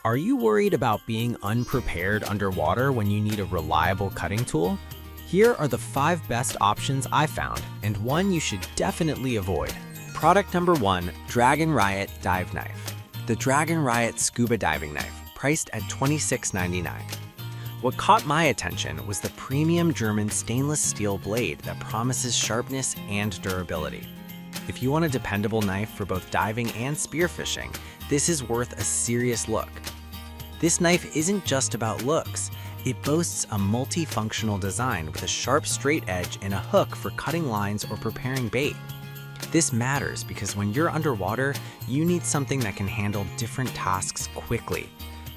Are you worried about being unprepared underwater when you need a reliable cutting tool? Here are the 5 best options I found, and one you should definitely avoid. Product number 1, Dragon Riot Dive Knife. The Dragon Riot Scuba Diving Knife, priced at $26.99. What caught my attention was the premium German stainless steel blade that promises sharpness and durability. If you want a dependable knife for both diving and spearfishing, this is worth a serious look. This knife isn't just about looks. It boasts a multifunctional design with a sharp straight edge and a hook for cutting lines or preparing bait. This matters because when you're underwater, you need something that can handle different tasks quickly.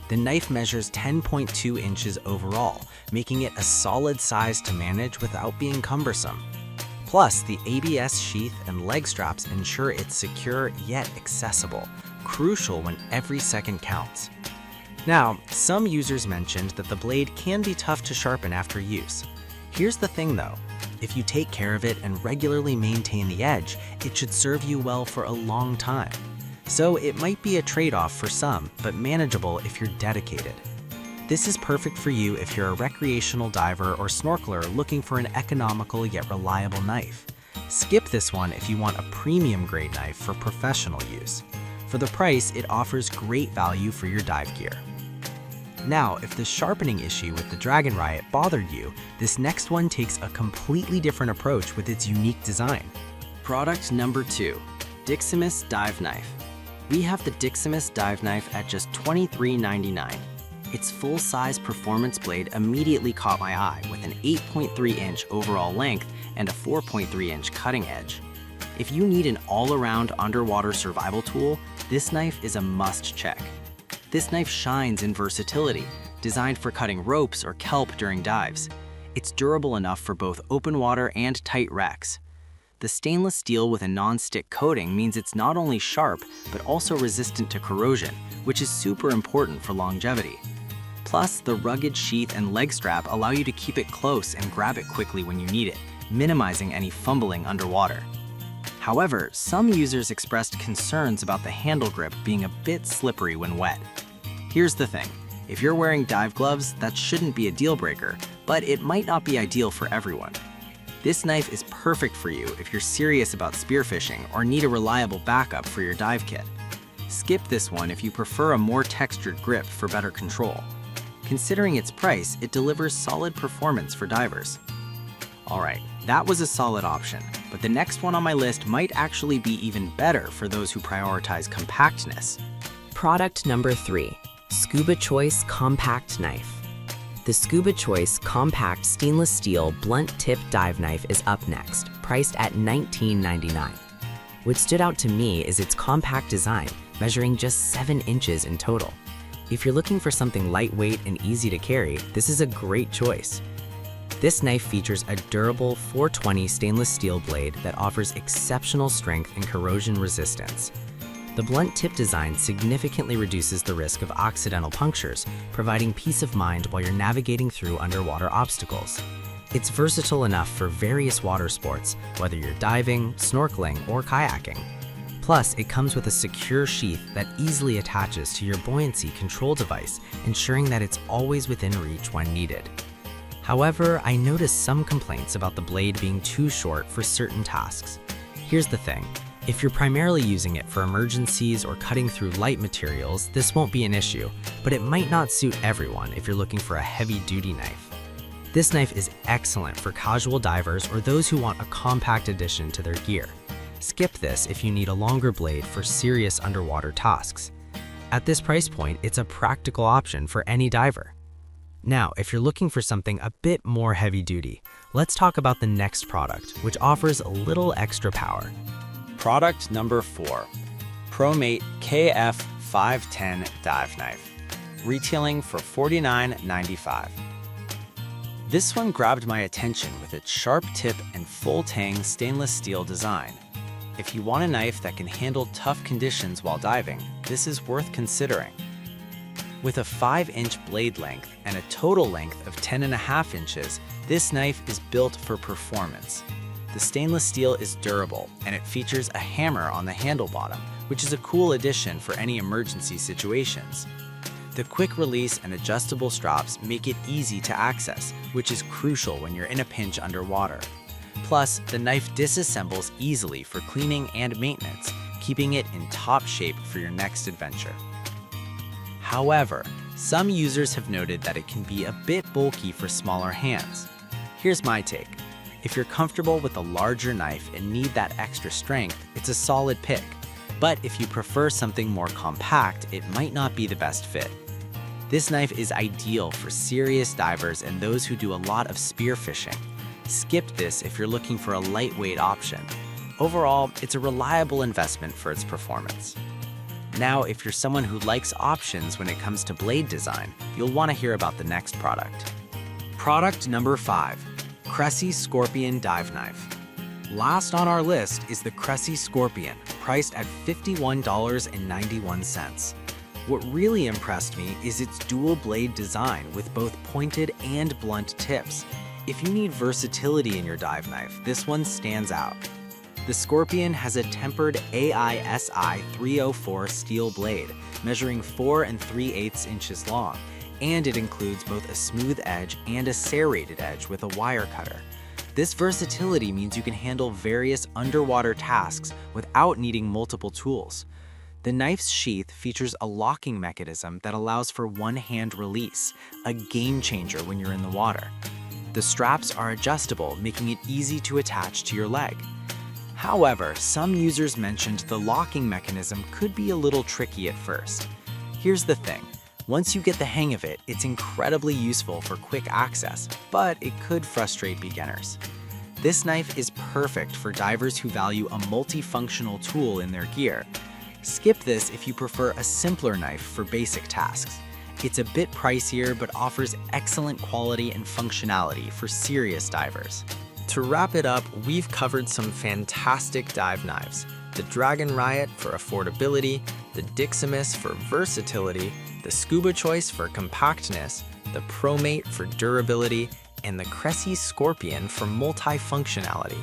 The knife measures 10.2 inches overall, making it a solid size to manage without being cumbersome. Plus, the ABS sheath and leg straps ensure it's secure yet accessible, crucial when every second counts. Now, some users mentioned that the blade can be tough to sharpen after use. Here's the thing though, if you take care of it and regularly maintain the edge, it should serve you well for a long time. So it might be a trade-off for some, but manageable if you're dedicated. This is perfect for you if you're a recreational diver or snorkeler looking for an economical yet reliable knife. Skip this one if you want a premium grade knife for professional use. For the price, it offers great value for your dive gear. Now, if the sharpening issue with the Dragon Riot bothered you, this next one takes a completely different approach with its unique design. Product number 2, Diximus Dive Knife. We have the Diximus Dive Knife at just $23.99. Its full-size performance blade immediately caught my eye with an 8.3-inch overall length and a 4.3-inch cutting edge. If you need an all-around underwater survival tool, this knife is a must-check. This knife shines in versatility, designed for cutting ropes or kelp during dives. It's durable enough for both open water and tight wrecks. The stainless steel with a non-stick coating means it's not only sharp, but also resistant to corrosion, which is super important for longevity. Plus, the rugged sheath and leg strap allow you to keep it close and grab it quickly when you need it, minimizing any fumbling underwater. However, some users expressed concerns about the handle grip being a bit slippery when wet. Here's the thing, if you're wearing dive gloves, that shouldn't be a deal breaker, but it might not be ideal for everyone. This knife is perfect for you if you're serious about spearfishing or need a reliable backup for your dive kit. Skip this one if you prefer a more textured grip for better control. Considering its price, it delivers solid performance for divers. Alright, that was a solid option, but the next one on my list might actually be even better for those who prioritize compactness. Product number 3, Scuba Choice Compact Knife. The Scuba Choice Compact Stainless Steel Blunt Tip Dive Knife is up next, priced at $19.99. What stood out to me is its compact design, measuring just 7 inches in total. If you're looking for something lightweight and easy to carry, this is a great choice. This knife features a durable 420 stainless steel blade that offers exceptional strength and corrosion resistance. The blunt tip design significantly reduces the risk of accidental punctures, providing peace of mind while you're navigating through underwater obstacles. It's versatile enough for various water sports, whether you're diving, snorkeling, or kayaking. Plus, it comes with a secure sheath that easily attaches to your buoyancy control device, ensuring that it's always within reach when needed. However, I noticed some complaints about the blade being too short for certain tasks. Here's the thing. If you're primarily using it for emergencies or cutting through light materials, this won't be an issue, but it might not suit everyone if you're looking for a heavy-duty knife. This knife is excellent for casual divers or those who want a compact addition to their gear. Skip this if you need a longer blade for serious underwater tasks. At this price point, it's a practical option for any diver. Now, if you're looking for something a bit more heavy-duty, let's talk about the next product, which offers a little extra power. Product number 4, ProMate KF510 Dive Knife, retailing for $49.95. This one grabbed my attention with its sharp tip and full tang stainless steel design. If you want a knife that can handle tough conditions while diving, this is worth considering. With a 5-inch blade length and a total length of 10.5 inches, this knife is built for performance. The stainless steel is durable, and it features a hammer on the handle bottom, which is a cool addition for any emergency situations. The quick release and adjustable straps make it easy to access, which is crucial when you're in a pinch underwater. Plus, the knife disassembles easily for cleaning and maintenance, keeping it in top shape for your next adventure. However, some users have noted that it can be a bit bulky for smaller hands. Here's my take. If you're comfortable with a larger knife and need that extra strength, it's a solid pick. But if you prefer something more compact, it might not be the best fit. This knife is ideal for serious divers and those who do a lot of spearfishing. Skip this if you're looking for a lightweight option. Overall, it's a reliable investment for its performance. Now, if you're someone who likes options when it comes to blade design, you'll want to hear about the next product. Product number 5. Cressy Scorpion Dive Knife. Last on our list is the Cressy Scorpion, priced at $51.91. What really impressed me is its dual blade design with both pointed and blunt tips. If you need versatility in your dive knife, this one stands out. The Scorpion has a tempered AISI 304 steel blade, measuring 4 3/8 inches long, and it includes both a smooth edge and a serrated edge with a wire cutter. This versatility means you can handle various underwater tasks without needing multiple tools. The knife's sheath features a locking mechanism that allows for one-hand release, a game changer when you're in the water. The straps are adjustable, making it easy to attach to your leg. However, some users mentioned the locking mechanism could be a little tricky at first. Here's the thing. Once you get the hang of it, it's incredibly useful for quick access, but it could frustrate beginners. This knife is perfect for divers who value a multifunctional tool in their gear. Skip this if you prefer a simpler knife for basic tasks. It's a bit pricier but offers excellent quality and functionality for serious divers. To wrap it up, we've covered some fantastic dive knives. The Dragon Riot for affordability, the Diximus for versatility, the Scuba Choice for compactness, the ProMate for durability, and the Cressy Scorpion for multifunctionality.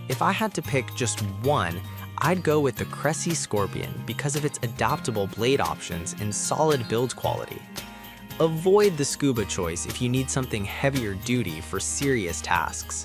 If I had to pick just one, I'd go with the Cressy Scorpion because of its adaptable blade options and solid build quality. Avoid the Scuba Choice if you need something heavier duty for serious tasks.